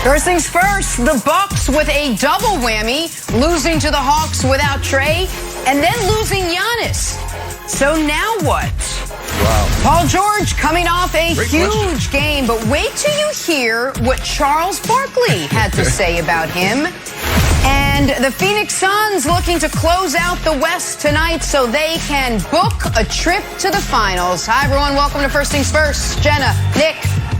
First things first, the Bucks with a double whammy, losing to the Hawks without Trey, and then losing Giannis. So now what? Wow. Paul George coming off a huge game, but wait till you hear what Charles Barkley had to say about him. And the Phoenix Suns looking to close out the West tonight so they can book a trip to the finals. Hi, everyone. Welcome to First Things First. Jenna, Nick,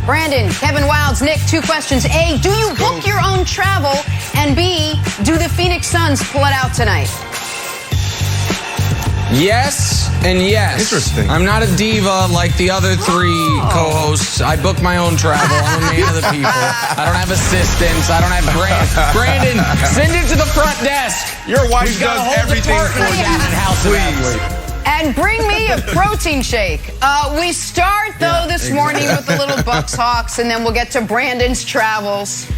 Brandon, Kevin Wilds. Nick, two questions. A, do you book your own travel? And B, do the Phoenix Suns pull it out tonight? Yes and yes. Interesting. I'm not a diva like the other three co-hosts. I book my own travel. I'm a man of the people. I don't have assistants. I don't have Brandon, send it to the front desk. Your wife does everything for you. Please. And bring me a protein shake. We start, though, this morning with the little Bucks-Hawks, and then we'll get to Brandon's travels.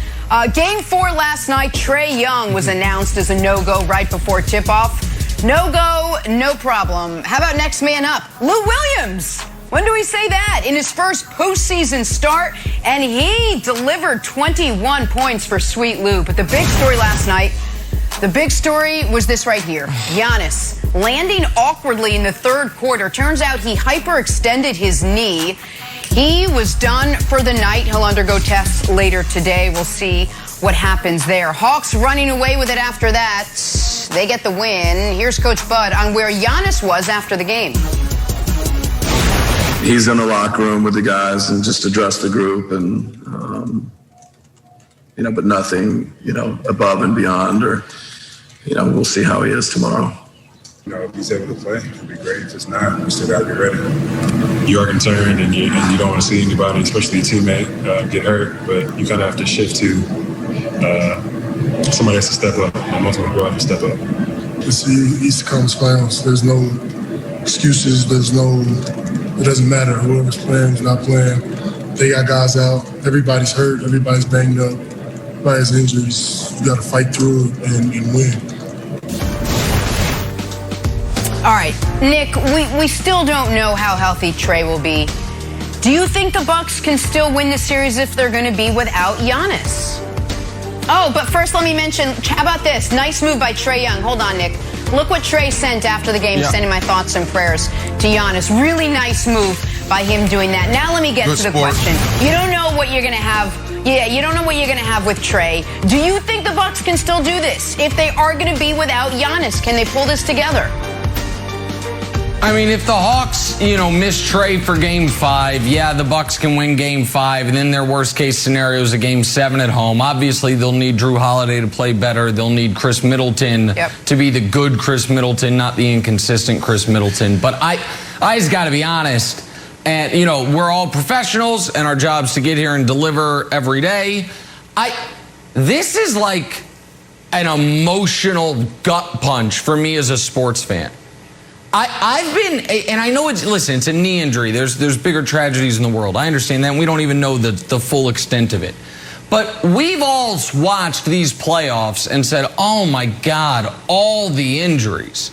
Game 4 last night, Trae Young was announced as a no-go right before tip-off. No go, no problem. How about next man up? Lou Williams. When do we say that? In his first postseason start, and he delivered 21 points for Sweet Lou. But the big story last night, the big story was this right here. Giannis landing awkwardly in the third quarter. Turns out he hyperextended his knee. He was done for the night. He'll undergo tests later today. We'll see what happens there. Hawks running away with it after that. They get the win. Here's Coach Bud on where Giannis was after the game. He's in the locker room with the guys and just addressed the group and, but nothing, above and beyond or, we'll see how he is tomorrow. If he's able to play, it'd be great. If it's not, we still got to be ready. You are concerned and you don't want to see anybody, especially a teammate, get hurt, but you kind of have to shift to somebody has to step up, and most people have to step up. It's the East Conference Finals. There's no excuses. It doesn't matter. Whoever's playing is not playing. They got guys out. Everybody's hurt. Everybody's banged up. Everybody has injuries. You got to fight through it and win. All right, Nick, we still don't know how healthy Trae will be. Do you think the Bucks can still win the series if they're going to be without Giannis? Oh, but first let me mention, how about this? Nice move by Trae Young. Hold on, Nick. Look what Trae sent after the game, sending my thoughts and prayers to Giannis. Really nice move by him doing that. Now let me get to the question. You don't know what you're going to have. Yeah, you don't know what you're going to have with Trae. Do you think the Bucks can still do this? If they are going to be without Giannis, can they pull this together? I mean, if the Hawks, miss Trae for Game 5, yeah, the Bucks can win Game 5, and then their worst-case scenario is a Game 7 at home. Obviously, they'll need Drew Holiday to play better. They'll need Chris Middleton to be the good Chris Middleton, not the inconsistent Chris Middleton. But I just got to be honest, and, we're all professionals, and our job's to get here and deliver every day. This is like an emotional gut punch for me as a sports fan. I've been, and I know it's a knee injury. There's bigger tragedies in the world. I understand that. And we don't even know the full extent of it. But we've all watched these playoffs and said, oh my God, all the injuries.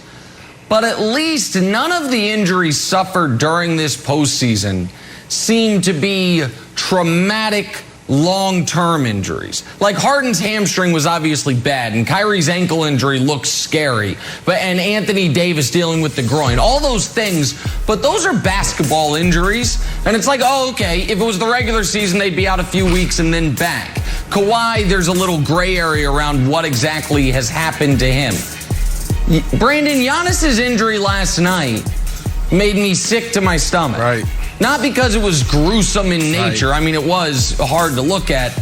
But at least none of the injuries suffered during this postseason seem to be traumatic long-term injuries. Like Harden's hamstring was obviously bad, and Kyrie's ankle injury looks scary, and Anthony Davis dealing with the groin, all those things, but those are basketball injuries, and it's like, oh, okay, if it was the regular season, they'd be out a few weeks and then back. Kawhi, there's a little gray area around what exactly has happened to him. Brandon, Giannis's injury last night made me sick to my stomach. Right. Not because it was gruesome in nature. I mean, it was hard to look at.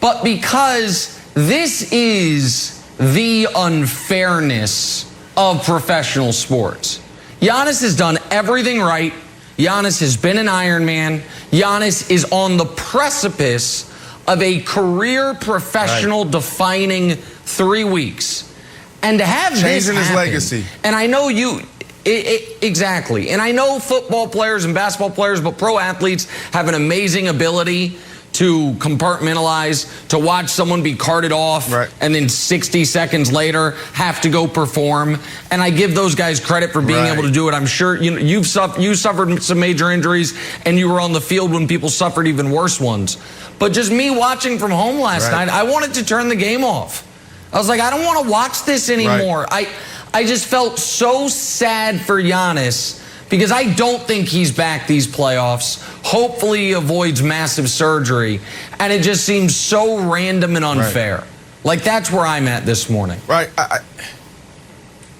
But because this is the unfairness of professional sports. Giannis has done everything right. Giannis has been an Iron Man. Giannis is on the precipice of a career professional defining 3 weeks. And to have this happen, his legacy. And I know you... exactly. And I know football players and basketball players, but pro athletes have an amazing ability to compartmentalize, to watch someone be carted off, and then 60 seconds later have to go perform. And I give those guys credit for being able to do it. I'm sure you suffered some major injuries, and you were on the field when people suffered even worse ones. But just me watching from home last night, I wanted to turn the game off. I was like, I don't want to watch this anymore. I just felt so sad for Giannis, because I don't think he's back these playoffs. Hopefully he avoids massive surgery. And it just seems so random and unfair. Like, that's where I'm at this morning. I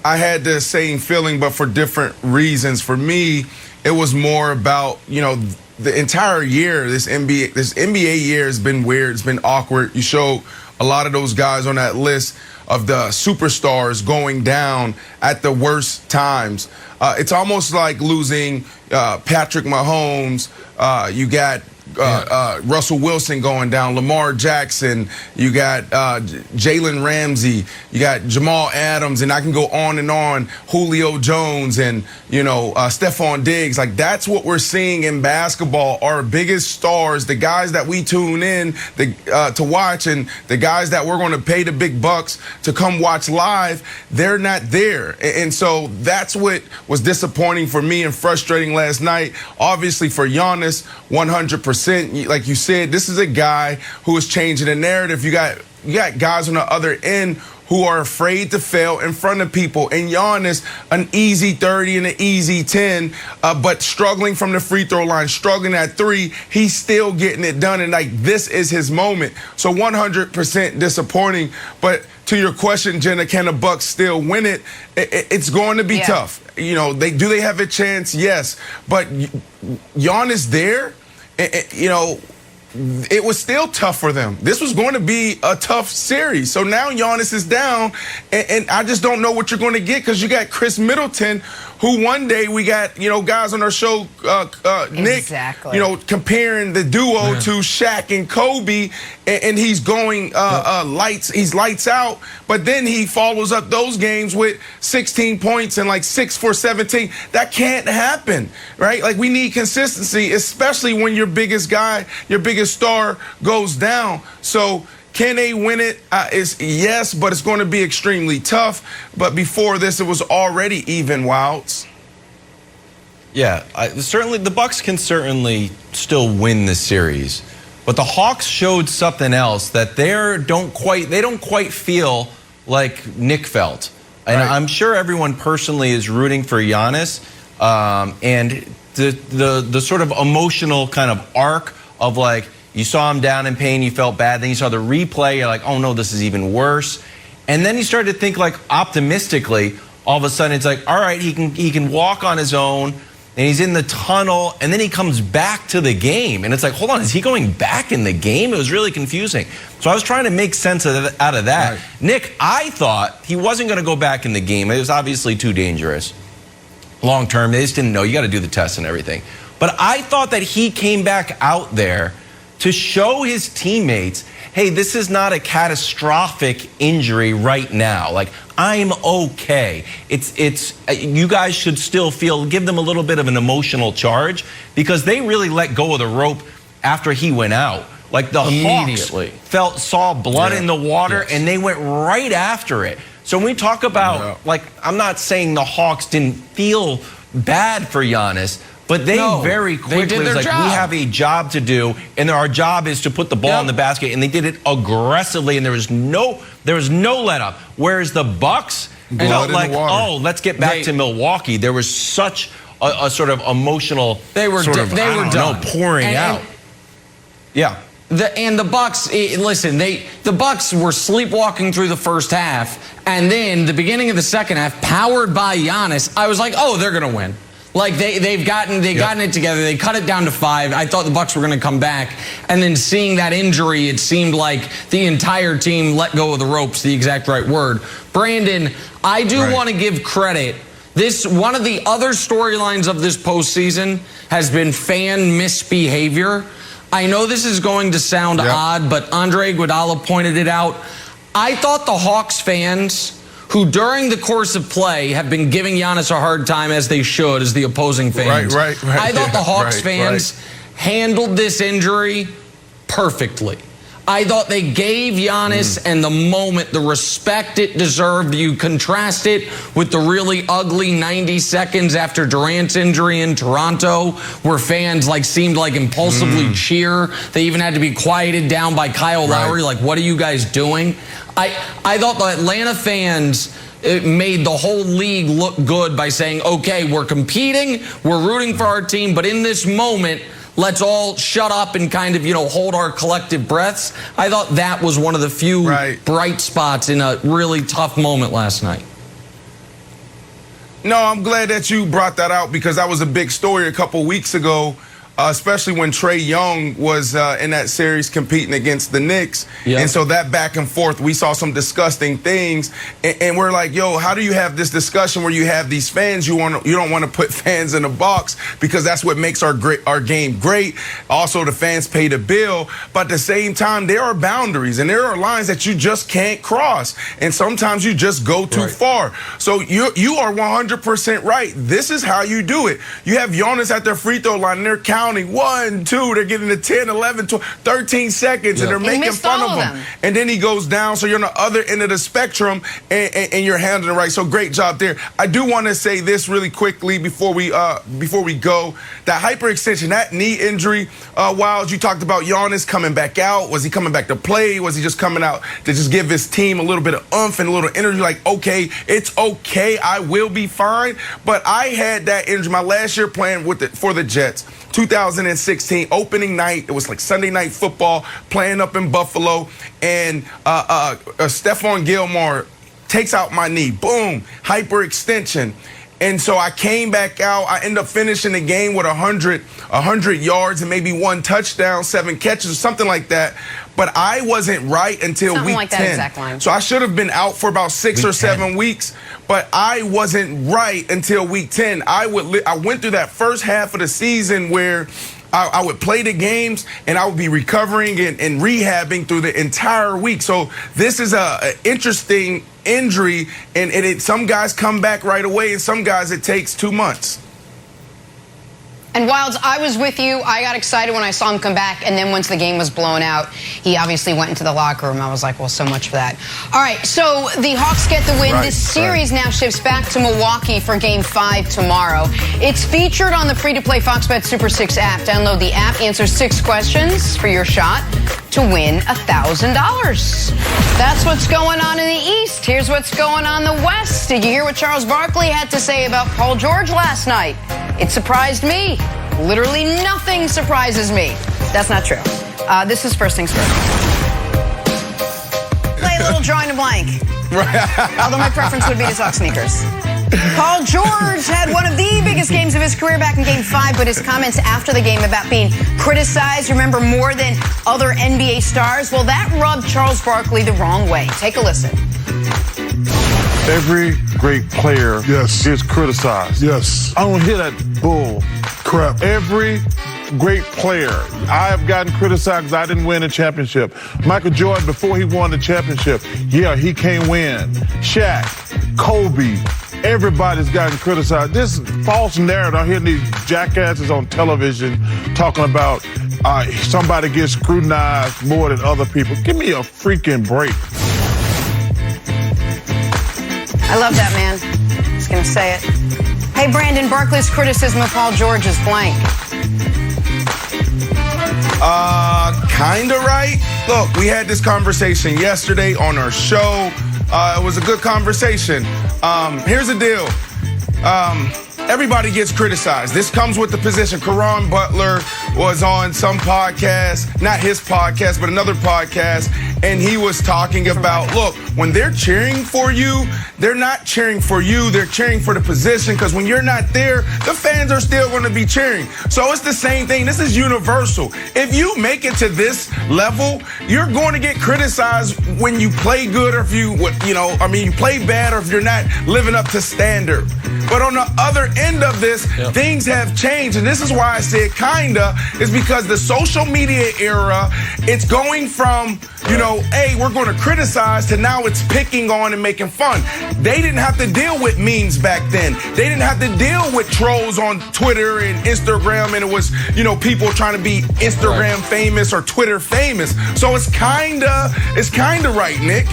had the same feeling, but for different reasons. For me, it was more about, the entire year, this NBA year has been weird. It's been awkward. You show a lot of those guys on that list of the superstars going down at the worst times. It's almost like losing Patrick Mahomes. You got Russell Wilson going down, Lamar Jackson. You got Jalen Ramsey. You got Jamal Adams, and I can go on and on. Julio Jones and Stephon Diggs. Like, that's what we're seeing in basketball. Our biggest stars, the guys that we tune in to watch, and the guys that we're going to pay the big bucks to come watch live, they're not there. And so that's what was disappointing for me and frustrating last night. Obviously for Giannis, 100%. Like you said, this is a guy who is changing the narrative. You got guys on the other end who are afraid to fail in front of people. And Giannis, an easy 30 and an easy 10, but struggling from the free throw line, struggling at 3, he's still getting it done. And like, this is his moment. So 100% disappointing. But to your question, Jenna, can the Bucks still win it? It's going to be tough. They have a chance? Yes. But Giannis there, it was still tough for them. This was going to be a tough series. So now Giannis is down, and I just don't know what you're going to get, because you got Chris Middleton, who one day we got, guys on our show, Nick, comparing the duo to Shaq and Kobe, and he's going lights out, but then he follows up those games with 16 points and like 6 for 17. That can't happen, right? Like, we need consistency, especially when your biggest guy, your biggest star goes down. So can they win it? Yes, but it's going to be extremely tough. But before this, it was already even, Wilds. Yeah, certainly the Bucks can certainly still win this series, but the Hawks showed something else that they don't quite feel like Nick felt. And I'm sure everyone personally is rooting for Giannis, and the sort of emotional kind of arc of, like, you saw him down in pain, you felt bad, then you saw the replay, you're like, oh no, this is even worse. And then you started to think, like, optimistically. All of a sudden it's like, all right, he can walk on his own, and he's in the tunnel, and then he comes back to the game. And it's like, hold on, is he going back in the game? It was really confusing. So I was trying to make sense out of that. Nick, I thought he wasn't going to go back in the game. It was obviously too dangerous. Long term, they just didn't know. You got to do the test and everything. But I thought that he came back out there to show his teammates, hey, this is not a catastrophic injury right now. Like, I'm okay. It's you guys should still give them a little bit of an emotional charge, because they really let go of the rope after he went out. Like, the Hawks saw blood in the water, and they went right after it. So when we talk about, like, I'm not saying the Hawks didn't feel bad for Giannis, but they very quickly was like, we have a job to do, and our job is to put the ball in the basket, and they did it aggressively, and there was no let up. Whereas the Bucks felt like, oh, let's get back to Milwaukee. There was such a sort of emotional pouring out. And the Bucks, listen, the Bucks were sleepwalking through the first half, and then the beginning of the second half, powered by Giannis, I was like, oh, they're going to win. Like, they've gotten it together. They cut it down to 5. I thought the Bucks were going to come back. And then seeing that injury, it seemed like the entire team let go of the ropes, the exact right word. Brandon, I do want to give credit. One of the other storylines of this postseason has been fan misbehavior. I know this is going to sound odd, but Andre Iguodala pointed it out. I thought the Hawks fans, who during the course of play have been giving Giannis a hard time, as they should, as the opposing fans. I thought the Hawks fans handled this injury perfectly. I thought they gave Giannis and the moment the respect it deserved. You contrast it with the really ugly 90 seconds after Durant's injury in Toronto, where fans seemed like impulsively cheer. They even had to be quieted down by Kyle Lowry. Like, what are you guys doing? I thought the Atlanta fans made the whole league look good by saying, okay, we're competing, we're rooting for our team, but in this moment, let's all shut up and kind of, hold our collective breaths. I thought that was one of the few bright spots in a really tough moment last night. No, I'm glad that you brought that out because that was a big story a couple weeks ago, especially when Trae Young was in that series competing against the Knicks. Yep. And so that back and forth, we saw some disgusting things. And we're like, yo, how do you have this discussion where you have these fans? You don't want to put fans in a box because that's what makes our game great. Also, the fans pay the bill. But at the same time, there are boundaries and there are lines that you just can't cross. And sometimes you just go too far. So you are 100% right. This is how you do it. You have Giannis at their free throw line and they're counting 1, 2, they're getting to 10, 11, 12, 13 seconds, and they're making fun of him. And then he goes down, so you're on the other end of the spectrum, and you're handling it right. So great job there. I do want to say this really quickly before we go. That hyperextension, that knee injury, Wild, you talked about Giannis coming back out. Was he coming back to play? Was he just coming out to just give his team a little bit of oomph and a little energy? Like, okay, it's okay, I will be fine. But I had that injury my last year playing for the Jets. 2016 opening night, it was like Sunday Night Football, playing up in Buffalo, and Stephon Gilmore takes out my knee. Boom, hyperextension. And so I came back out. I ended up finishing the game with 100 yards and maybe 1 touchdown, 7 catches, or something like that. But I wasn't right until something week like 10. That exact line. So I should have been out for about 6 or 7 weeks, but I wasn't right until week 10. I went through that first half of the season where I would play the games and I would be recovering and rehabbing through the entire week. So this is an interesting injury, and some guys come back right away, and some guys it takes 2 months. And Wilds, I was with you. I got excited when I saw him come back, and then once the game was blown out, he obviously went into the locker room. I was like, well, so much for that. All right, so the Hawks get the win. This series now shifts back to Milwaukee for Game 5 tomorrow. It's featured on the free-to-play Fox Bet Super 6 app. Download the app, answer 6 questions for your shot to win $1,000. That's what's going on in the East. Here's what's going on in the West. Did you hear what Charles Barkley had to say about Paul George last night? It surprised me. Literally nothing surprises me. That's not true. This is First Things First. Play a little drawing a blank. Although my preference would be to talk sneakers. Paul George had one of the biggest games of his career back in Game 5, but his comments after the game about being criticized, remember, more than other NBA stars, well, that rubbed Charles Barkley the wrong way. Take a listen. Every great player gets criticized. Yes. I don't hear that bull crap. Every great player. I have gotten criticized because I didn't win a championship. Michael Jordan, before he won the championship, he can't win. Shaq, Kobe, everybody's gotten criticized. This false narrative, I'm hearing these jackasses on television talking about somebody gets scrutinized more than other people. Give me a freaking break. I love that, man. Just gonna say it. Hey, Brandon, Barkley's criticism of Paul George is blank. Kinda right. Look, we had this conversation yesterday on our show. It was a good conversation. Here's the deal. Everybody gets criticized. This comes with the position. Caron Butler was on some podcast, not his podcast, but another podcast, and he was talking about, look, when they're cheering for you, they're not cheering for you, they're cheering for the position, because when you're not there, the fans are still going to be cheering. So it's the same thing. This is universal. If you make it to this level, you're going to get criticized when you play good, or if you play bad, or if you're not living up to standard. But on the other end of this, things have changed. And this is why I said kinda, is because the social media era, it's going from, you know, hey, we're going to criticize to now it's picking on and making fun. They didn't have to deal with memes back then. They didn't have to deal with trolls on Twitter and Instagram, and it was, you know, people trying to be Instagram famous or Twitter famous. So it's kinda right, Nick.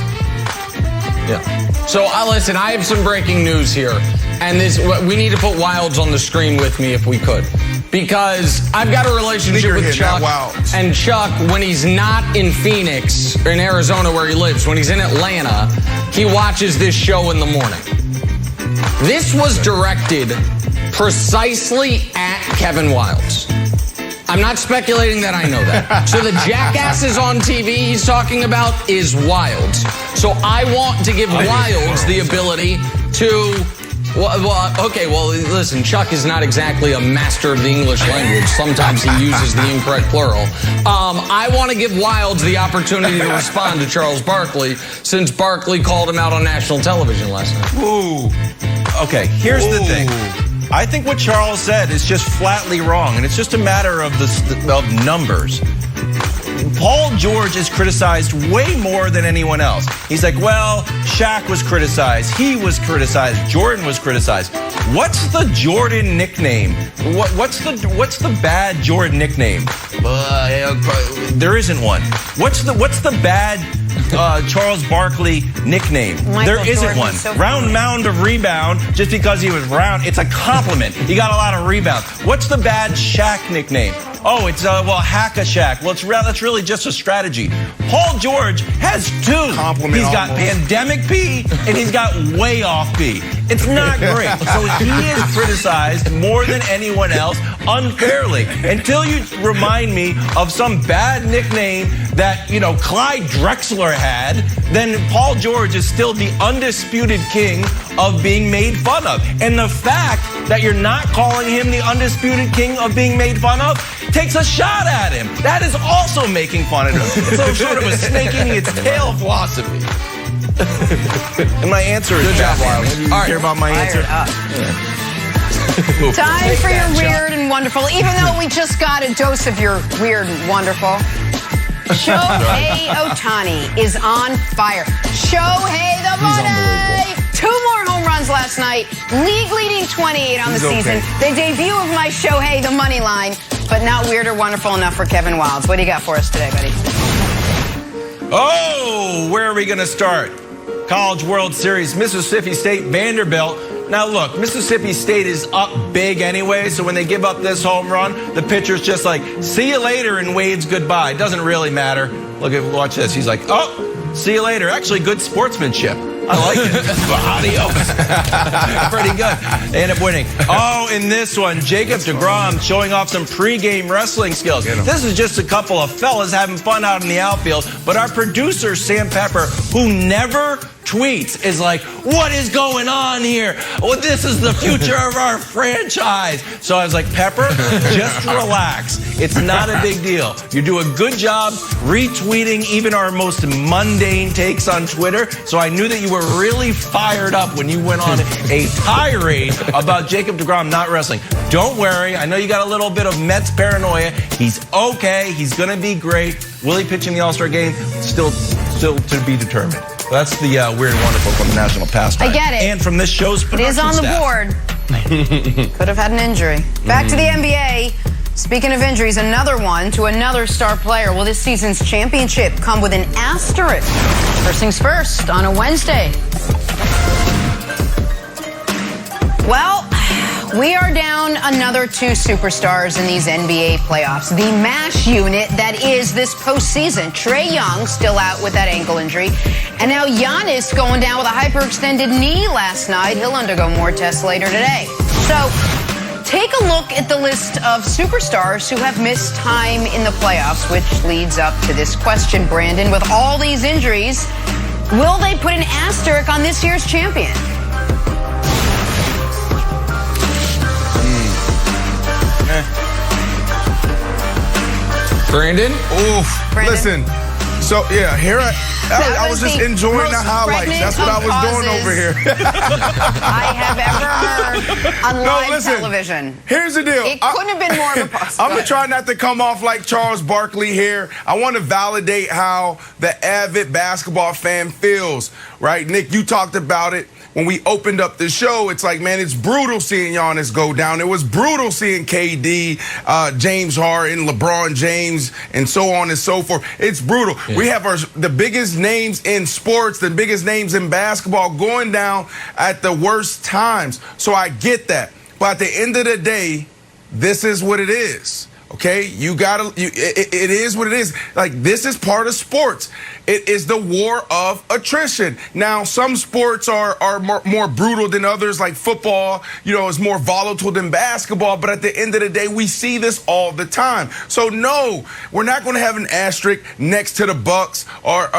Yeah. So listen, I have some breaking news here, and we need to put Wilds on the screen with me if we could, because I've got a relationship with Chuck, and Chuck, when he's not in Phoenix or in Arizona where he lives, when he's in Atlanta, he watches this show in the morning. This was directed precisely at Kevin Wilds. I'm not speculating that I know that. So the jackasses on TV he's talking about is Wilds. So I want to give Wilds the ability to... Well, listen, Chuck is not exactly a master of the English language. Sometimes he uses the incorrect plural. I want to give Wilds the opportunity to respond to Charles Barkley, since Barkley called him out on national television last night. Ooh. Okay, here's the thing. I think what Charles said is just flatly wrong, and it's just a matter of of numbers. Paul George is criticized way more than anyone else. He's like, well, Shaq was criticized, he was criticized, Jordan was criticized. What's the Jordan nickname? What's the bad Jordan nickname? There isn't one. What's the bad Charles Barkley nickname? There isn't Jordan, one. so Round mound of rebound, just because he was round, it's a compliment. He got a lot of rebounds. What's the bad Shaq nickname? Oh, it's Hack-a-Shack. Well, that's really just a strategy. Paul George has two. Compliment he's got almost. pandemic P and he's got way off P. It's not great. So he is criticized more than anyone else unfairly. Until you remind me of some bad nickname that, you know, Clyde Drexler had, then Paul George is still the undisputed king of being made fun of. And the fact that you're not calling him the undisputed king of being made fun of takes a shot at him. That is also making fun of him. So sort of a snake eating its tail philosophy. And my answer is good job, Wilds. You care about my answer? Time for your weird and wonderful, even though we just got a dose of your weird and wonderful. Shohei Ohtani is on fire. Shohei the money! 2 more home runs last night. League leading 28 on the season. The debut of my Shohei the money line, but not weird or wonderful enough for Kevin Wilds. What do you got for us today, buddy? Oh, where are we going to start? College World Series, Mississippi State, Vanderbilt. Now look, Mississippi State is up big anyway, so when they give up this home run, the pitcher's just like, see you later and waves goodbye. It doesn't really matter. Watch this. He's like, oh, see you later. Actually, good sportsmanship. I like it. Adios. Pretty good. They end up winning. Oh, in this one, Jacob deGrom showing off some pregame wrestling skills. This is just a couple of fellas having fun out in the outfield, but our producer, Sam Pepper, who never tweets, is like, what is going on here? Well, this is the future of our franchise. So I was like, Pepper, just relax. It's not a big deal. You do a good job retweeting even our most mundane takes on Twitter. So I knew that you were really fired up when you went on a tirade about Jacob deGrom not wrestling. Don't worry. I know you got a little bit of Mets paranoia. He's okay. He's going to be great. Will he pitch in the All-Star game? Still to be determined. That's the weird and wonderful from the national pastime. I get it. And from this show's production It is on the staff. board. Could have had an injury. Back to the NBA. Speaking of injuries, another one to another star player. Will this season's championship come with an asterisk? First things first, on a Wednesday. Well, we are down another 2 superstars in these NBA playoffs. The MASH unit that is this postseason. Trae Young still out with that ankle injury. And now Giannis going down with a hyperextended knee last night. He'll undergo more tests later today. So take a look at the list of superstars who have missed time in the playoffs, which leads up to this question, Brandon. With all these injuries, will they put an asterisk on this year's champion? Brandon? Oof. Brandon? Listen, So, yeah, here I was just enjoying the highlights. That's what I was doing over here. I have ever heard on live television. Here's the deal. It couldn't have been more of a pause. I'm going to try not to come off like Charles Barkley here. I want to validate how the avid basketball fan feels, right? Nick, you talked about it. When we opened up the show, it's like, man, it's brutal seeing Giannis go down. It was brutal seeing KD, James Harden, LeBron James, and so on and so forth. It's brutal. Yeah. We have the biggest names in sports, the biggest names in basketball going down at the worst times. So I get that. But at the end of the day, this is what it is. Okay, it is what it is. Like, this is part of sports. It is the war of attrition. Now, some sports are more brutal than others, like football, is more volatile than basketball. But at the end of the day, we see this all the time. So, no, we're not going to have an asterisk next to the Bucks or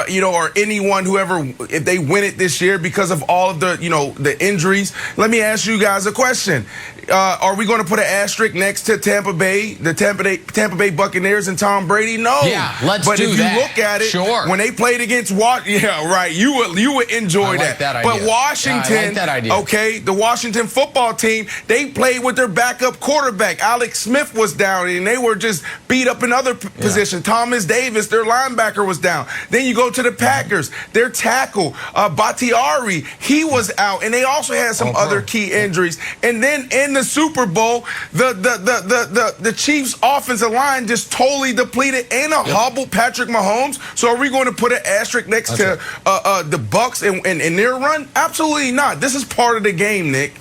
anyone, whoever, if they win it this year because of all of the injuries. Let me ask you guys a question. Are we going to put an asterisk next to Tampa Bay, the Tampa Bay Buccaneers and Tom Brady? No. Yeah, let's do that. But if you look at it, sure. When they played against Washington, yeah, right, you would enjoy that. But Washington, I like that idea. Okay, the Washington football team, they played with their backup quarterback. Alex Smith was down, and they were just beat up in other positions. Thomas Davis, their linebacker, was down. Then you go to the Packers, their tackle, Bakhtiari, he was out, and they also had some other key injuries. And then in the Super Bowl, the Chiefs' offensive line just totally depleted and a hobbled Patrick Mahomes. So are we going to put an asterisk next to the Bucks and their run? Absolutely not. This is part of the game, Nick.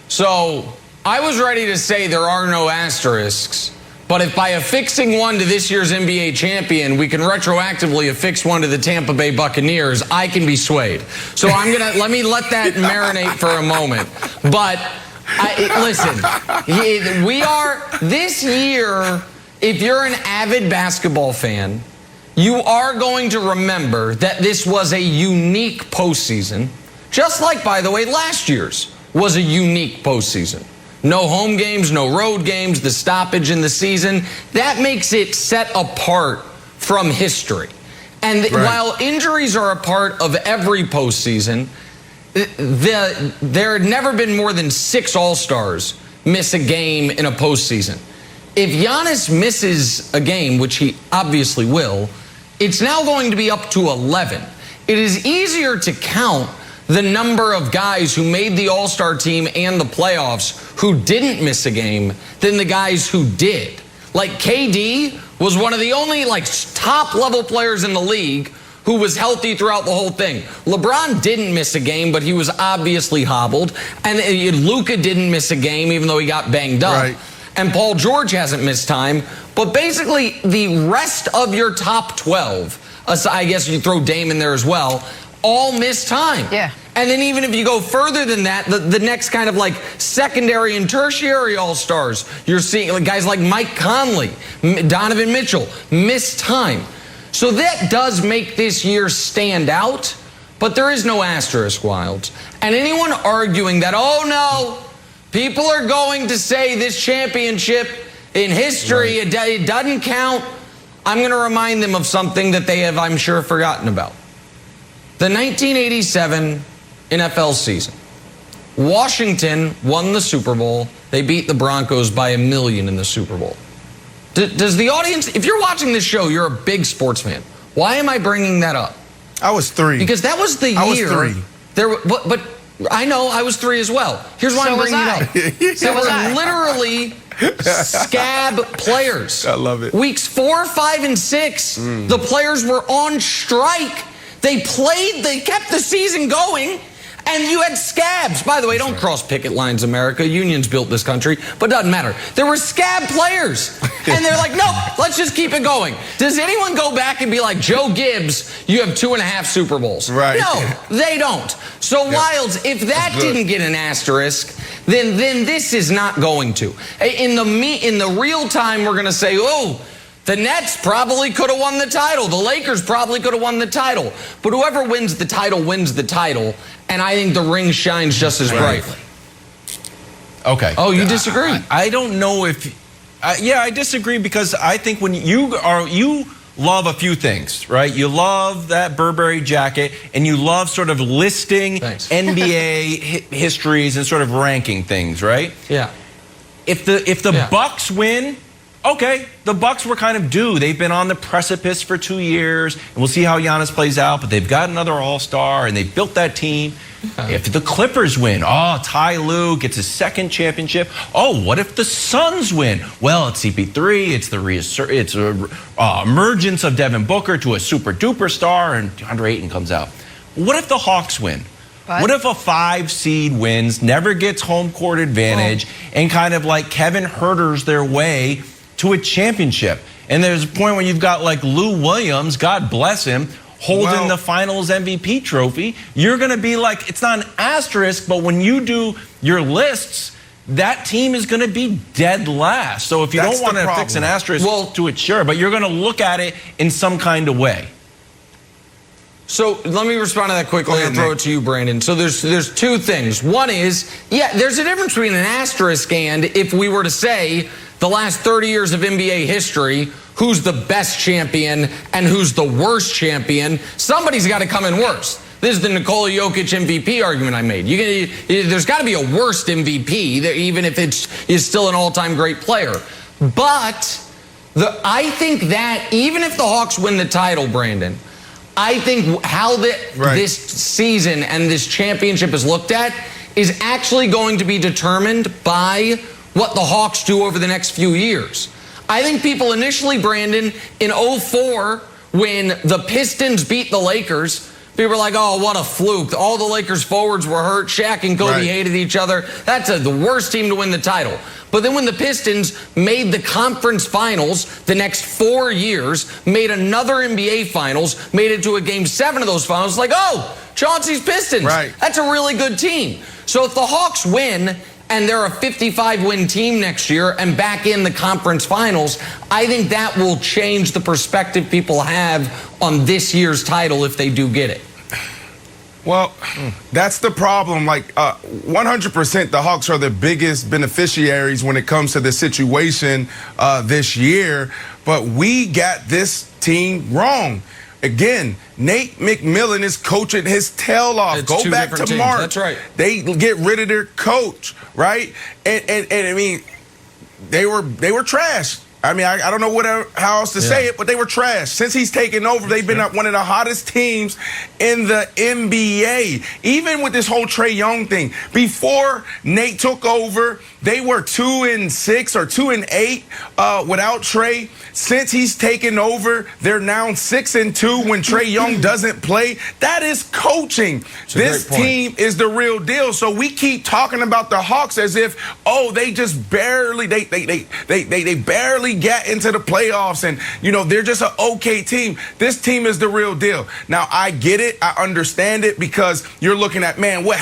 So I was ready to say there are no asterisks, but if by affixing one to this year's NBA champion, we can retroactively affix one to the Tampa Bay Buccaneers, I can be swayed. So let me let that marinate for a moment. But listen, we are this year. If you're an avid basketball fan, you are going to remember that this was a unique postseason, just like, by the way, last year's was a unique postseason. No home games, no road games, the stoppage in the season. That makes it set apart from history. And while injuries are a part of every postseason, there had never been more than 6 All-Stars miss a game in a postseason. If Giannis misses a game, which he obviously will, it's now going to be up to 11. It is easier to count the number of guys who made the All-Star team and the playoffs who didn't miss a game than the guys who did. Like, KD was one of the only top-level players in the league who was healthy throughout the whole thing. LeBron didn't miss a game, but he was obviously hobbled. And Luka didn't miss a game, even though he got banged up. Right. And Paul George hasn't missed time. But basically, the rest of your top 12, I guess you throw Dame in there as well, all missed time. Yeah. And then even if you go further than that, the next kind of secondary and tertiary all-stars, you're seeing guys like Mike Conley, Donovan Mitchell, missed time. So that does make this year stand out, but there is no asterisk, Wilds. And anyone arguing that, oh no, people are going to say this championship in history, it doesn't count, I'm going to remind them of something that they have, I'm sure, forgotten about. The 1987 NFL season. Washington won the Super Bowl. They beat the Broncos by 1 million in the Super Bowl. Does the audience, if you're watching this show, you're a big sports fan. Why am I bringing that up? I was 3. Because that was the year. I was 3. But I know I was 3 as well. Here's why I'm bringing it up. There were literally scab players. I love it. Weeks 4, 5, and 6, the players were on strike. They kept the season going, and you had scabs. By the way, don't cross picket lines, America. Unions built this country, but it doesn't matter. There were scab players, and they're like, no, let's just keep it going. Does anyone go back and be like, Joe Gibbs, you have 2.5 Super Bowls? Right. No, they don't. So, Wilds, if that didn't get an asterisk, then this is not going to. In the real time, we're going to say, oh, the Nets probably could have won the title. The Lakers probably could have won the title. But whoever wins the title wins the title. And I think the ring shines just as brightly. Okay. Oh, you disagree? I don't know if... yeah, I disagree because I think when you love a few things, right? You love that Burberry jacket, and you love sort of listing NBA histories and sort of ranking things, right? Yeah. If the Bucks win, okay, the Bucks were kind of due. They've been on the precipice for 2 years, and we'll see how Giannis plays out, but they've got another all-star, and they built that team. If the Clippers win, Ty Lue gets his second championship. What if the Suns win? Well, it's CP3, it's the emergence of Devin Booker to a super-duper star, and DeAndre Ayton comes out. What if the Hawks win? What if a 5 seed wins, never gets home court advantage, and kind of like Kevin Huerter's their way to a championship? And there's a point when you've got like Lou Williams, God bless him, holding the finals MVP trophy. You're going to be like, it's not an asterisk, but when you do your lists, that team is going to be dead last. So if you don't want to fix an asterisk to it, sure, but you're going to look at it in some kind of way. So let me respond to that quickly and throw it to you, Brandon. So there's two things. One is, there's a difference between an asterisk and if we were to say the last 30 years of NBA history, who's the best champion and who's the worst champion, somebody's got to come in worse. This is the Nikola Jokic MVP argument I made. There's got to be a worst MVP, even if is still an all-time great player. But I think that even if the Hawks win the title, Brandon, I think how this season and this championship is looked at is actually going to be determined by what the Hawks do over the next few years. I think people initially, Brandon, in 2004, when the Pistons beat the Lakers, people were like, oh, what a fluke. All the Lakers forwards were hurt. Shaq and Kobe hated each other. That's the worst team to win the title. But then when the Pistons made the conference finals the next 4 years, made another NBA finals, made it to a game 7 of those finals, like, oh, Chauncey's Pistons. That's a really good team. So if the Hawks win and they're a 55-win team next year and back in the conference finals, I think that will change the perspective people have on this year's title if they do get it. Well, that's the problem. Like, 100% the Hawks are the biggest beneficiaries when it comes to the situation this year. But we got this team wrong. Again, Nate McMillan is coaching his tail off. Go back to March. That's right. They get rid of their coach, right? And I mean, they were trash. I mean, I don't know how else to say it, but they were trash. Since he's taken over, they've been one of the hottest teams in the NBA. Even with this whole Trae Young thing, before Nate took over, they were 2-6 or 2-8 without Trae. Since he's taken over, they're now 6-2 when Trae Young doesn't play. That is coaching. This team is the real deal. So we keep talking about the Hawks as if, they just barely they barely get into the playoffs, and they're just an okay team. This team is the real deal. Now I get it, I understand it, because you're looking at, man, what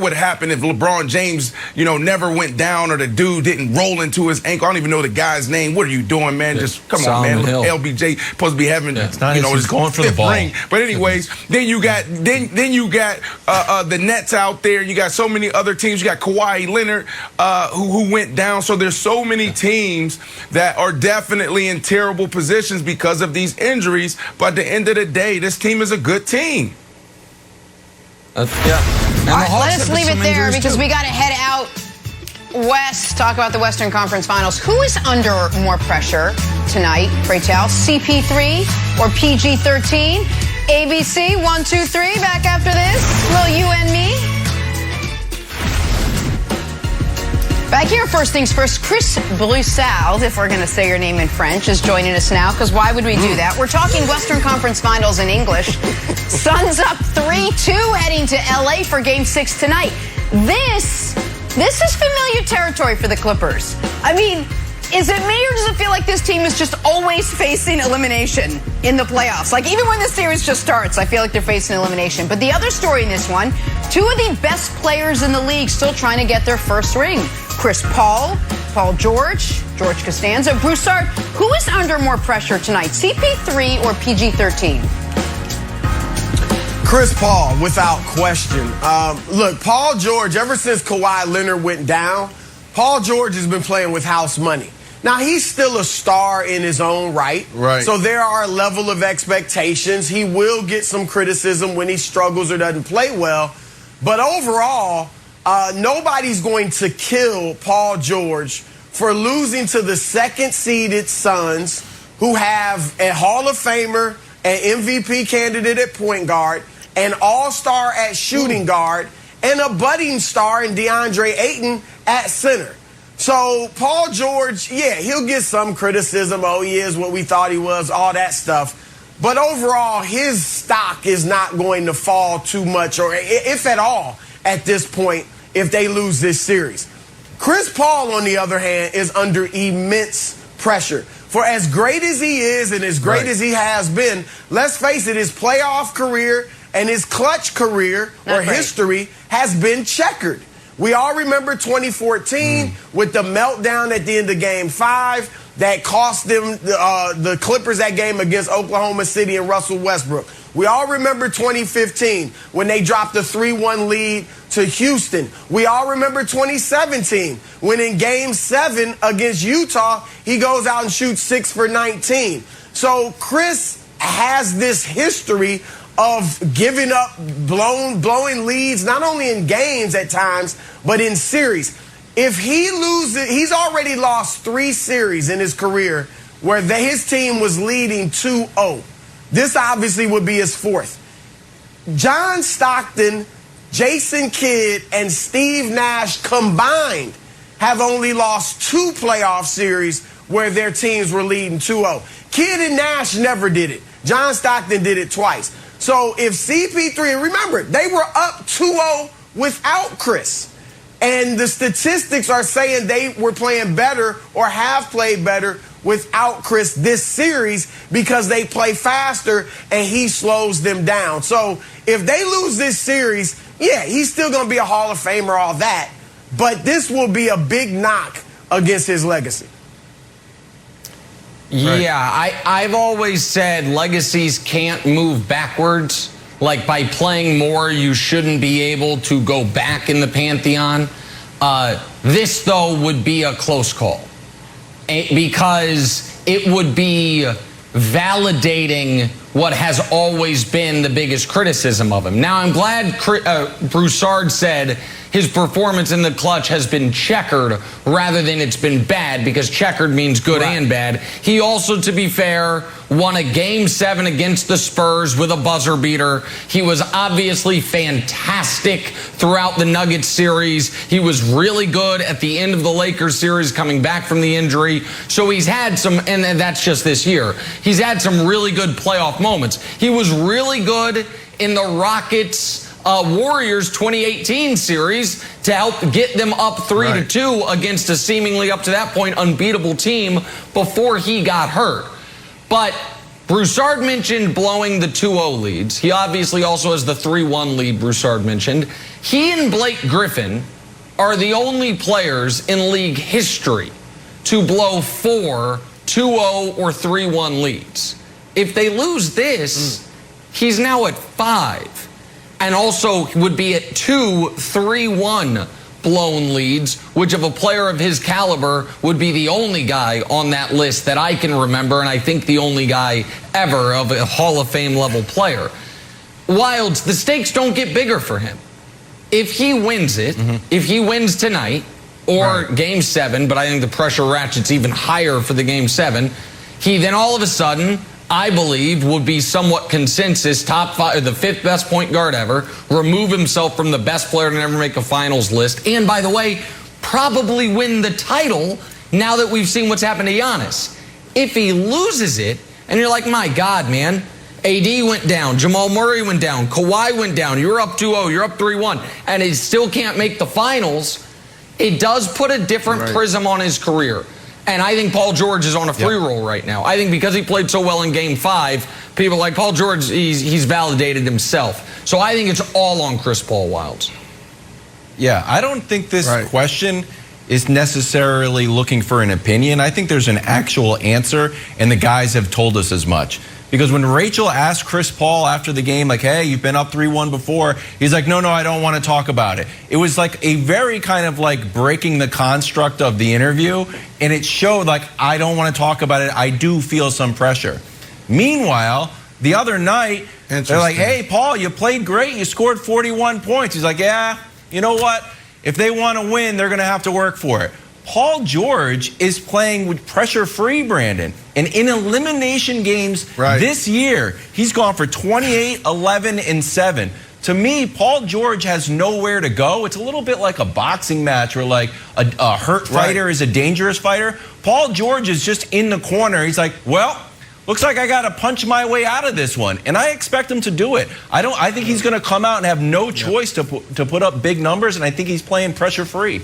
would happen if LeBron James never went down, or the dude didn't roll into his ankle? I don't even know the guy's name. What are you doing, man? Just come on, man. LBJ supposed to be having he's going for the ball ring. But anyways, then you got the Nets out there. You got so many other teams. You got Kawhi Leonard who went down. So there's so many teams that are definitely in terrible positions because of these injuries. But at the end of the day, this team is a good team. All right, let us leave it there because we got to head out west, talk about the Western Conference Finals. Who is under more pressure tonight, pray tell? CP3 or PG-13? ABC, 1, 2, 3, back after this. Little you and me. Back here, first things first, Chris Broussard, if we're going to say your name in French, is joining us now, because why would we do that? We're talking Western Conference Finals in English. Suns up 3-2 heading to LA for Game 6 tonight. This is familiar territory for the Clippers. I mean, is it me, or does it feel like this team is just always facing elimination in the playoffs? Like, even when the series just starts, I feel like they're facing elimination. But the other story in this one, two of the best players in the league still trying to get their first ring. Chris Paul George Costanza. Broussard, who is under more pressure tonight, CP3 or PG-13? Chris Paul, without question. Look, Paul George, ever since Kawhi Leonard went down, Paul George has been playing with house money. Now, he's still a star in his own right. Right. So there are a level of expectations. He will get some criticism when he struggles or doesn't play well. But overall, nobody's going to kill Paul George for losing to the second-seeded Suns, who have a Hall of Famer, an MVP candidate at point guard, an all-star at shooting guard, and a budding star in DeAndre Ayton at center. So Paul George, yeah, he'll get some criticism. Oh, he is what we thought he was, all that stuff. But overall, his stock is not going to fall too much, or if at all, at this point, if they lose this series. Chris Paul, on the other hand, is under immense pressure. For as great as he is and as great as he has been, let's face it, his playoff career and his clutch career or history has been checkered. We all remember 2014 with the meltdown at the end of Game 5 that cost them the Clippers that game against Oklahoma City and Russell Westbrook. We all remember 2015 when they dropped the 3-1 lead to Houston. We all remember 2017 when in Game 7 against Utah, he goes out and shoots 6 for 19. So Chris has this history of giving up, blowing leads, not only in games at times, but in series. If he loses, he's already lost 3 series in his career where his team was leading 2-0. This obviously would be his 4th. John Stockton, Jason Kidd, and Steve Nash combined have only lost 2 playoff series where their teams were leading 2-0. Kidd and Nash never did it. John Stockton did it twice. So if CP3, remember, they were up 2-0 without Chris. And the statistics are saying they were playing better or have played better without Chris this series because they play faster and he slows them down. So if they lose this series, yeah, he's still going to be a Hall of Famer, all that. But this will be a big knock against his legacy. Yeah, I've always said legacies can't move backwards. Like by playing more, you shouldn't be able to go back in the pantheon. This, though, would be a close call because it would be validating what has always been the biggest criticism of him. Now, I'm glad Broussard said his performance in the clutch has been checkered rather than it's been bad, because checkered means good and bad. He also, to be fair, won a Game 7 against the Spurs with a buzzer beater. He was obviously fantastic throughout the Nuggets series. He was really good at the end of the Lakers series coming back from the injury. So he's had some, and that's just this year, he's had some really good playoff moments. He was really good in the Rockets Warriors 2018 series to help get them up 3-2 against a seemingly up to that point unbeatable team before he got hurt. But Broussard mentioned blowing the 2-0 leads. He obviously also has the 3-1 lead Broussard mentioned. He and Blake Griffin are the only players in league history to blow 4 2-0 or 3-1 leads. If they lose this, he's now at 5. And also would be at 2 3-1 blown leads, which of a player of his caliber would be the only guy on that list that I can remember, and I think the only guy ever of a Hall of Fame level player. Wilds, the stakes don't get bigger for him. If he wins it, if he wins tonight, or Game 7, but I think the pressure ratchet's even higher for the Game 7, he then all of a sudden, I believe, would be somewhat consensus top 5, the 5th best point guard ever, remove himself from the best player to never make a finals list, and by the way, probably win the title now that we've seen what's happened to Giannis. If he loses it, and you're like, my God, man, AD went down, Jamal Murray went down, Kawhi went down, you're up 2-0, you're up 3-1, and he still can't make the finals, it does put a different prism on his career. And I think Paul George is on a free roll right now. I think because he played so well in Game 5, people like Paul George, he's validated himself. So I think it's all on Chris Paul, Wilds. Yeah, I don't think this question is necessarily looking for an opinion. I think there's an actual answer, and the guys have told us as much. Because when Rachel asked Chris Paul after the game, like, hey, you've been up 3-1 before, he's like, no, I don't want to talk about it. It was like a very kind of like breaking the construct of the interview, and it showed like, I don't want to talk about it. I do feel some pressure. Meanwhile, the other night, they're like, hey, Paul, you played great. You scored 41 points. He's like, yeah, you know what? If they want to win, they're going to have to work for it. Paul George is playing with pressure-free, Brandon. And in elimination games this year, he's gone for 28, 11, and 7. To me, Paul George has nowhere to go. It's a little bit like a boxing match where like a hurt fighter is a dangerous fighter. Paul George is just in the corner. He's like, well, looks like I got to punch my way out of this one. And I expect him to do it. I think he's going to come out and have no choice to put up big numbers, and I think he's playing pressure-free.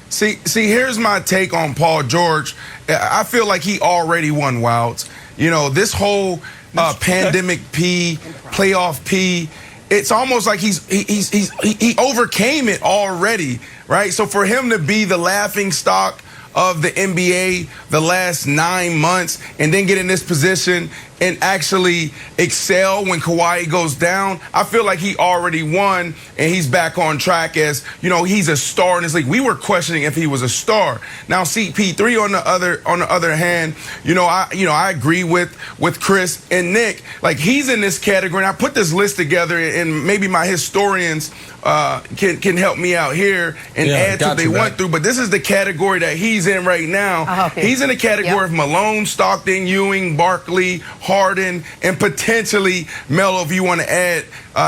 See, here's my take on Paul George. I feel like he already won Wilds. You know, this whole pandemic P, playoff P, it's almost like he overcame it already, right? So for him to be the laughing stock of the NBA the last 9 months and then get in this position and actually excel when Kawhi goes down, I feel like he already won and he's back on track as, you know, he's a star in this league. We were questioning if he was a star. Now CP3 on the other hand, I agree with Chris and Nick. Like, he's in this category, and I put this list together, and maybe my historians can help me out here and add to what they went through. But this is the category that he's in right now. He's in the category of Malone, Stockton, Ewing, Barkley, Harden, and potentially Melo, if you want to add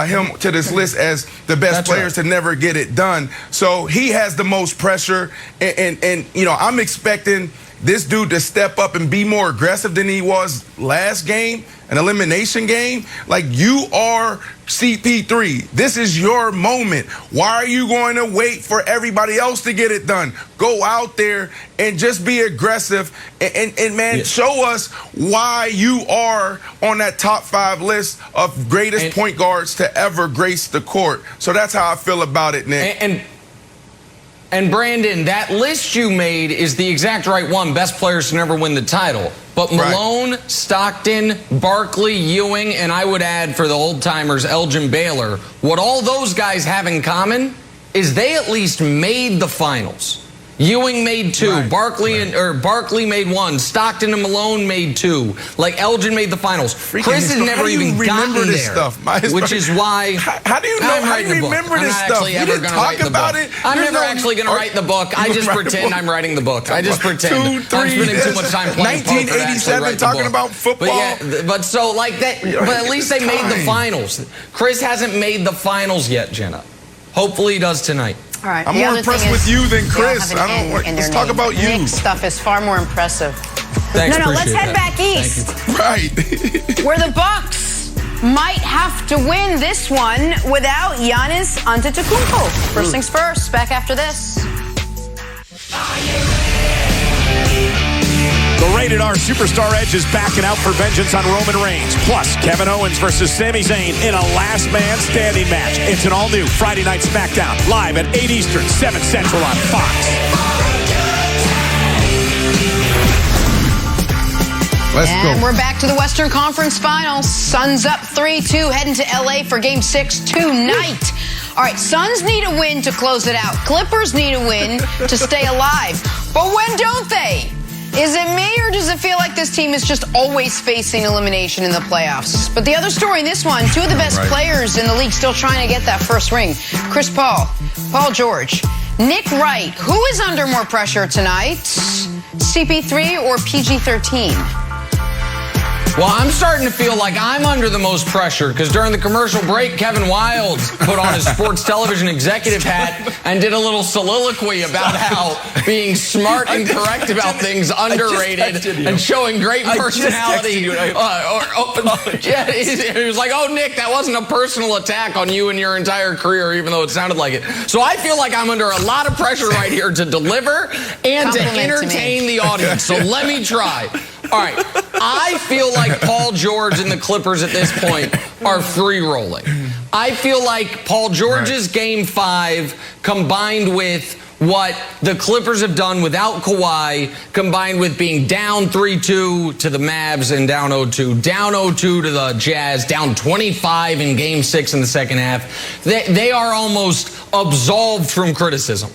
him to this list as the best players to never get it done. So he has the most pressure, and I'm expecting this dude to step up and be more aggressive than he was last game, an elimination game. Like, you are CP3. This is your moment. Why are you going to wait for everybody else to get it done? Go out there and just be aggressive and man, show us why you are on that top 5 list of greatest point guards to ever grace the court. So that's how I feel about it, Nick. And Brandon, that list you made is the exact right one. Best players to never win the title. But Malone, Stockton, Barkley, Ewing, and I would add for the old-timers, Elgin Baylor, what all those guys have in common is they at least made the finals. Ewing made 2, Barkley made 1, Stockton and Malone made 2. Like, Elgin made the finals. Chris has never even gotten there, which is why how do you remember this stuff? You didn't talk about it. I'm never actually going to write the book. I just pretend I'm writing the book. I just pretend. I'm spending too much time playing poker to actually write the book. Talking about football. But so like that. But at least they made the finals. Chris hasn't made the finals yet, Jenna. Hopefully he does tonight. All right. I'm more impressed with you than Chris. Let's talk about you. Nick's stuff is far more impressive. Thanks, no, let's head back east. Right. Where the Bucks might have to win this one without Giannis Antetokounmpo. First things first, back after this. The Rated R Superstar Edge is backing out for vengeance on Roman Reigns. Plus, Kevin Owens versus Sami Zayn in a last man standing match. It's an all-new Friday Night SmackDown, live at 8 Eastern, 7 Central on Fox. And we're back to the Western Conference Finals. Suns up 3-2, heading to LA for Game 6 tonight. All right, Suns need a win to close it out. Clippers need a win to stay alive. But when don't they? Is it me, or does it feel like this team is just always facing elimination in the playoffs? But the other story in this one, 2 of the best players in the league still trying to get that first ring. Chris Paul, Paul George, Nick Wright. Who is under more pressure tonight? CP3 or PG-13? Well, I'm starting to feel like I'm under the most pressure because during the commercial break, Kevin Wildes put on his sports television executive hat and did a little soliloquy about how being smart and correct about things underrated and showing great personality. He was like, oh, Nick, that wasn't a personal attack on you and your entire career, even though it sounded like it. So I feel like I'm under a lot of pressure right here to deliver and to entertain the audience. So let me try. All right, I feel like Paul George and the Clippers at this point are free rolling. I feel like Paul George's Game 5 combined with what the Clippers have done without Kawhi, combined with being down 3-2 to the Mavs and down 0-2, down 0-2 to the Jazz, down 25 in Game 6 in the second half. They are almost absolved from criticism.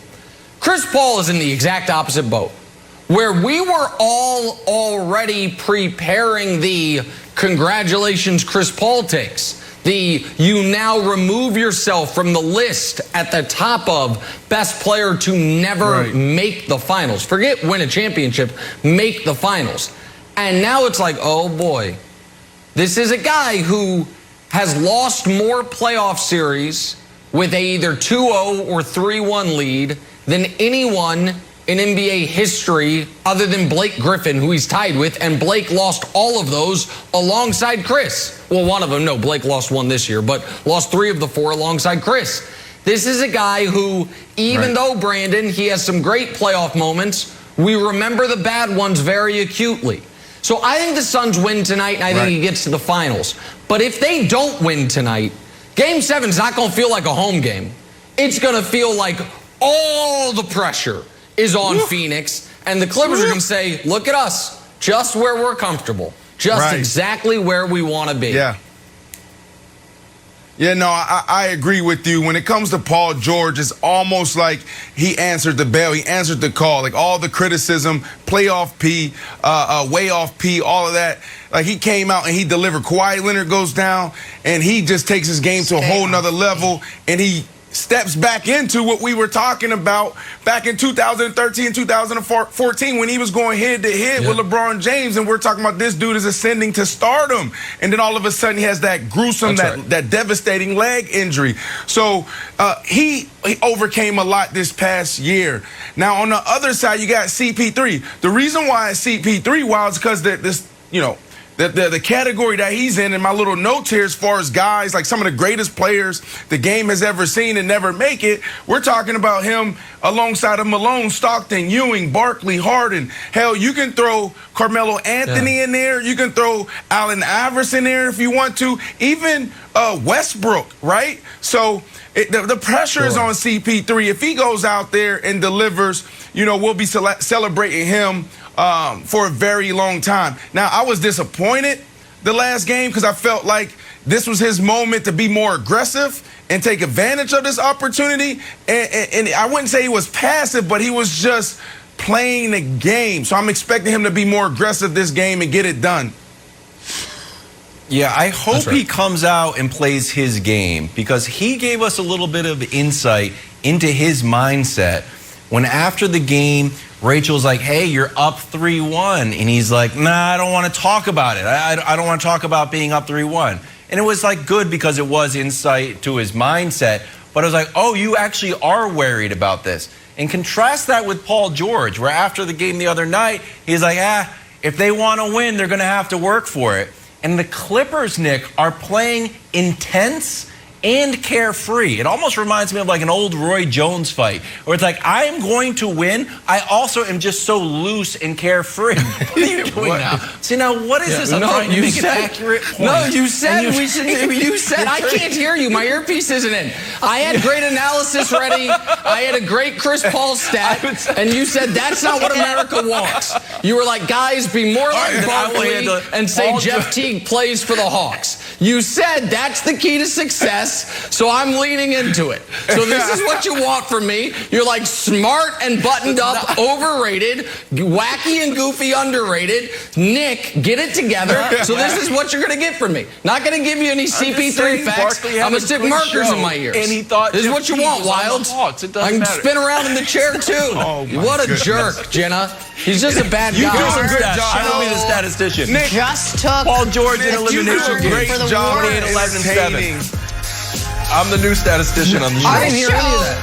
Chris Paul is in the exact opposite boat, where we were all already preparing the congratulations Chris Paul takes. You now remove yourself from the list at the top of best player to never make the finals. Forget win a championship, make the finals. And now it's like, oh boy, this is a guy who has lost more playoff series with a either 2-0 or 3-1 lead than anyone in NBA history other than Blake Griffin, who he's tied with, and Blake lost all of those alongside Chris. Well, one of them, no, Blake lost one this year, but lost 3 of the 4 alongside Chris. This is a guy who, even though, Brandon, he has some great playoff moments, we remember the bad ones very acutely. So I think the Suns win tonight, and I think he gets to the finals. But if they don't win tonight, Game 7 is not going to feel like a home game. It's going to feel like all the pressure is on Phoenix, and the Clippers are going to say, look at us, just where we're comfortable, just exactly where we want to be. Yeah, no, I agree with you. When it comes to Paul George, it's almost like he answered the bell. He answered the call. Like all the criticism, playoff P, way off P, all of that. Like he came out and he delivered. Kawhi Leonard goes down, and he just takes his game to a whole nother level, and he steps back into what we were talking about back in 2013, 2014 when he was going head-to-head with LeBron James, and we're talking about this dude is ascending to stardom, and then all of a sudden he has that gruesome, that devastating leg injury. So he overcame a lot this past year. Now on the other side, you got CP3. The reason why it's CP3 wild is because this, you know, the category that he's in my little notes here as far as guys, like some of the greatest players the game has ever seen and never make it, we're talking about him alongside of Malone, Stockton, Ewing, Barkley, Harden. Hell, you can throw Carmelo Anthony in there. You can throw Allen Iverson in there if you want to. Even Westbrook, right? So the pressure is on CP3. If he goes out there and delivers, you know, we'll be celebrating him for a very long time. Now, I was disappointed the last game because I felt like this was his moment to be more aggressive and take advantage of this opportunity. And I wouldn't say he was passive, but he was just playing the game. So I'm expecting him to be more aggressive this game and get it done. Yeah, I hope he comes out and plays his game, because he gave us a little bit of insight into his mindset when after the game, Rachel's like, hey, you're up 3-1. And he's like, nah, I don't want to talk about it. I don't want to talk about being up 3-1. And it was like good because it was insight to his mindset. But I was like, oh, you actually are worried about this. And contrast that with Paul George, where after the game the other night, he's like, if they want to win, they're going to have to work for it. And the Clippers, Nick, are playing intense and carefree. It almost reminds me of like an old Roy Jones fight, where it's like, I am going to win. I also am just so loose and carefree. What are you doing now? See, now, what is this? I'm trying to make an accurate point. No, you said we should. You said I can't hear you. My earpiece isn't in. I had great analysis ready. I had a great Chris Paul stat, and you said that's not what America wants. You were like, guys, be more like Barkley and say Jeff Teague plays for the Hawks. You said that's the key to success. So I'm leaning into it. So this is what you want from me. You're like smart and buttoned up, overrated, wacky and goofy, underrated. Nick, get it together. So this is what you're going to get from me. Not going to give you any CP3 facts. I'm going to stick markers in my ears. And he thought this is what you want, Wilds. I can spin around in the chair too. What a jerk, Jenna. He's just a bad guy. You do some good job. I don't be the statistician. Nick, just took Paul George in elimination game. for the 48-11-7. I'm the new statistician on the show. Our show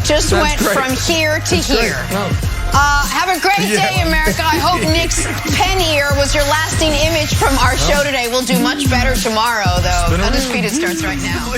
just went from here to here. Have a great day, America. I hope Nick's pen ear was your lasting image from our show today. We'll do much better tomorrow, though. Undisputed starts right now.